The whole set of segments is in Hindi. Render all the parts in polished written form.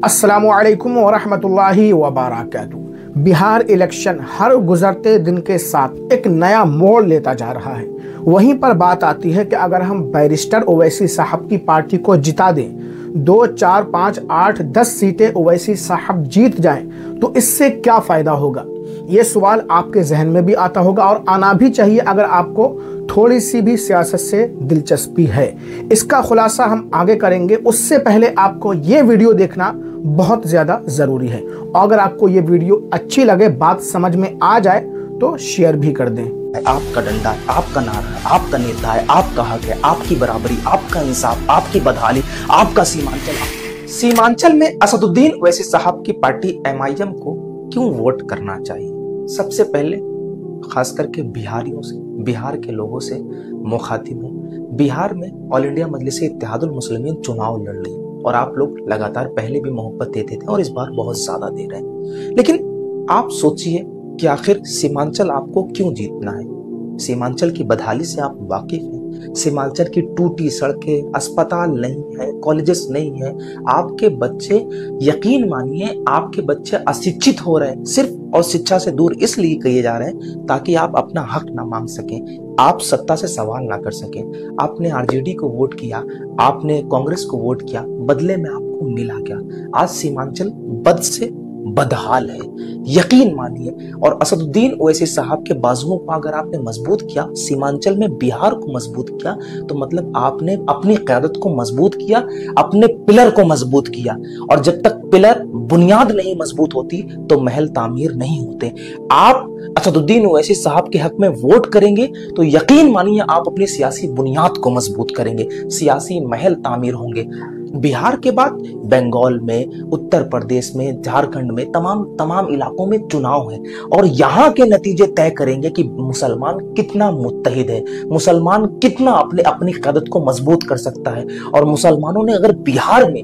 अस्सलामुअलैकुम वरहमतुल्लाहि वबरकातुहू। बिहार इलेक्शन हर गुजरते दिन के साथ एक नया मोड़ लेता जा रहा है। वहीं पर बात आती है कि अगर हम बैरिस्टर ओवैसी साहब की पार्टी को जिता दें, 2, 4, 5, 8, 10 सीटें ओवैसी साहब जीत जाएं, तो इससे क्या फ़ायदा होगा? ये सवाल आपके जहन में भी आता होगा और आना भी चाहिए अगर आपको थोड़ी सी भी सियासत से दिलचस्पी है। इसका खुलासा हम आगे करेंगे, उससे पहले आपको ये वीडियो देखना बहुत ज़्यादा ज़रूरी है। अगर आपको ये वीडियो अच्छी लगे, बात समझ में आ जाए तो शेयर भी कर दें। आपका डंडा है, आपका नारा है, आपका नेता है, आपका हक है, आपकी बराबरी, आपका इंसाफ, आपकी बदहाली, आपका सीमांचल में असदुद्दीन ओवैसी साहब की पार्टी MIM को क्यों वोट करना चाहिए? सबसे पहले खास करके बिहारियों से, बिहार के लोगों से मुखातिब हूँ। बिहार में ऑल इंडिया मजलिस इत्तेहादुल मुस्लिमीन चुनाव लड़ रही और आप लोग लगातार पहले भी मोहब्बत देते थे और इस बार बहुत ज्यादा दे रहे हैं। लेकिन आप सोचिए कि आखिर सीमांचल आपको क्यों जीतना है? सीमांचल की बदहाली से आप वाकिफ हैं? सीमांचल की टूटी सड़कें, अस्पताल नहीं है, कॉलेजेस नहीं है, आपके बच्चे, यकीन मानिए आपके बच्चे अशिक्षित हो रहे हैं सिर्फ और शिक्षा से दूर इसलिए किए जा रहे हैं ताकि आप अपना हक ना मांग सकें, आप सत्ता से सवाल ना कर सकें। आपने RJD को वोट किया, आपने कांग्रेस को वोट किया, बदले में आपको मिला क्या? आज सीमांचल बद से बदहाल है, यकीन मानिए। और असदुद्दीन ओवैसी साहब के बाजुओं को अगर आपने मजबूत किया, सीमांचल में बिहार को मजबूत किया, तो मतलब आपने अपनी क़यादत को मजबूत किया, अपने पिलर को मजबूत किया। और जब तक पिलर, बुनियाद नहीं मजबूत होती तो महल तामीर नहीं होते। आप असदुद्दीन ओवैसी साहब के हक में वोट करेंगे तो यकीन मानिए आप अपनी सियासी बुनियाद को मजबूत करेंगे, सियासी महल तामीर होंगे। बिहार के बाद बंगाल में, उत्तर प्रदेश में, झारखंड में, तमाम इलाकों में चुनाव है और यहाँ के नतीजे तय करेंगे कि मुसलमान कितना मुत्तहिद है, मुसलमान कितना अपनी क़यादत को मजबूत कर सकता है। और मुसलमानों ने अगर बिहार में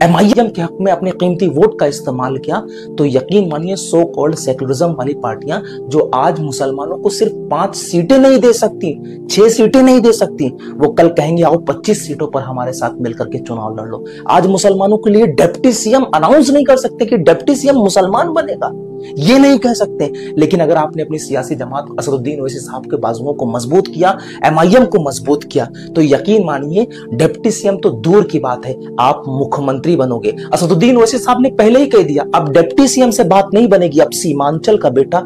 MIM के हक में अपने कीमती वोट का इस्तेमाल किया तो यकीन मानिए सो कॉल्ड सेकुलरिज्म वाली पार्टियां जो आज मुसलमानों को सिर्फ 5 सीटें नहीं दे सकती, 6 सीटें नहीं दे सकती, वो कल कहेंगे आओ 25 सीटों पर हमारे साथ मिलकर के चुनाव लड़ लो। आज मुसलमानों के लिए डिप्टी CM अनाउंस नहीं कर सकते कि डिप्टी CM मुसलमान बनेगा, ये नहीं कह सकते। लेकिन अगर आपने अपनी सियासी जमात असदुद्दीन ओवैसी साहब के बाजुओं को मजबूत किया, MIM को मजबूत किया, तो यकीन मानिए डिप्टी CM तो दूर की बात है, आप मुख्यमंत्री बनोगे। असदुद्दीन ओवैसी साहब ने पहले ही कह दिया अब डिप्टी CM से बात नहीं बनेगी, अब सीमांचल का बेटा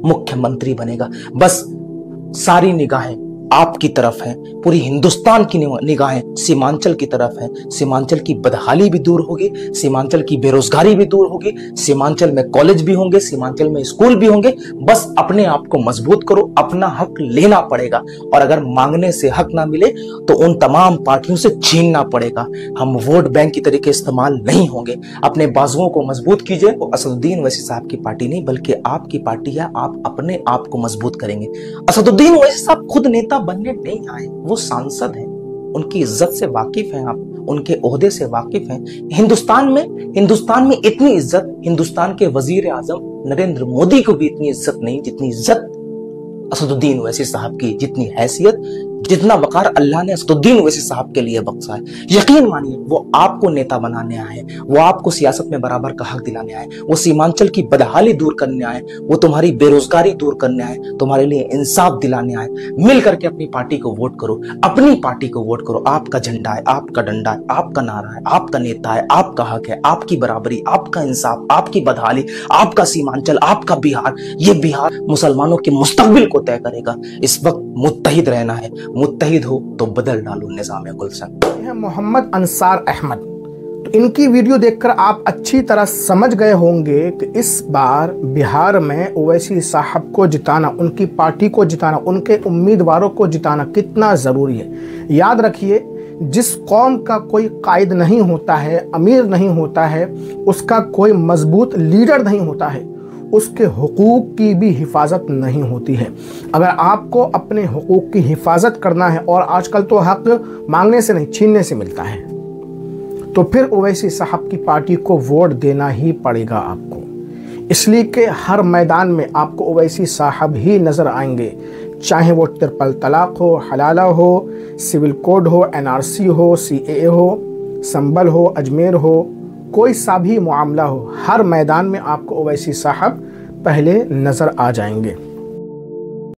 मुख्यमंत्री बनेगा। बस सारी निगाहें आपकी तरफ है, पूरी हिंदुस्तान की निगाहें सीमांचल की तरफ है। सीमांचल की बदहाली भी दूर होगी, सीमांचल की बेरोजगारी भी दूर होगी, सीमांचल में कॉलेज भी होंगे, सीमांचल में स्कूल भी होंगे। बस अपने आप को मजबूत करो, अपना हक लेना पड़ेगा और अगर मांगने से हक ना मिले तो उन तमाम पार्टियों से छीनना पड़ेगा। हम वोट बैंक की तरीके इस्तेमाल नहीं होंगे। अपने बाजुओं को मजबूत कीजिए। वो असदुद्दीन ओवैसी साहब की पार्टी नहीं बल्कि आपकी पार्टी है, आप अपने आप को मजबूत करेंगे। असदुद्दीन ओवैसी साहब खुद नेता बनने नहीं आए, वो सांसद हैं, उनकी इज्जत से वाकिफ हैं आप, उनके ओहदे से वाकिफ हैं। हिंदुस्तान में इतनी इज्जत हिंदुस्तान के वजीर आजम नरेंद्र मोदी को भी इतनी इज्जत नहीं जितनी इज्जत असदुद्दीन ओवैसी साहब की, जितनी हैसियत, जितना वकार अल्लाह ने असदुद्दीन ओवैसी साहब के लिए बख्शा है। यकीन मानिए वो आपको नेता बनाने आए हैं, वो आपको सियासत में बराबर का हक दिलाने आए, वो सीमांचल की बदहाली दूर करने आए, वो तुम्हारी बेरोजगारी दूर करने आए, तुम्हारे लिए इंसाफ दिलाने आए। मिल करके अपनी पार्टी को वोट करो, अपनी पार्टी को वोट करो। आपका झंडा है, आपका डंडा है, आपका नारा है, आपका नेता है, आपका हक है, आपकी बराबरी, आपका इंसाफ, आपकी बदहाली, आपका सीमांचल, आपका बिहार। ये बिहार मुसलमानों के मुस्तकबिल को तय करेगा। इस वक्त मुत्तहिद रहना है, मुत्तहिद हो तो बदल डालो निज़ाम गुलशन। यह मोहम्मद अंसार अहमद, तो इनकी वीडियो देखकर आप अच्छी तरह समझ गए होंगे कि इस बार बिहार में ओवैसी साहब को जिताना, उनकी पार्टी को जिताना, उनके उम्मीदवारों को जिताना कितना ज़रूरी है। याद रखिए, जिस कौम का कोई कायद नहीं होता है, अमीर नहीं होता है, उसका कोई मजबूत लीडर नहीं होता है, उसके हुकूक की भी हिफाजत नहीं होती है। अगर आपको अपने हुकूक की हिफाजत करना है, और आजकल तो हक मांगने से नहीं छीनने से मिलता है, तो फिर ओवैसी साहब की पार्टी को वोट देना ही पड़ेगा आपको। इसलिए कि हर मैदान में आपको ओवैसी साहब ही नज़र आएंगे, चाहे वो ट्रिपल तलाक हो, हलाला हो, सिविल कोड हो, NRC हो, CAA हो, संबल हो, अजमेर हो, कोई सा भी मामला हो, हर मैदान में आपको ओवैसी साहब पहले नज़र आ जाएंगे।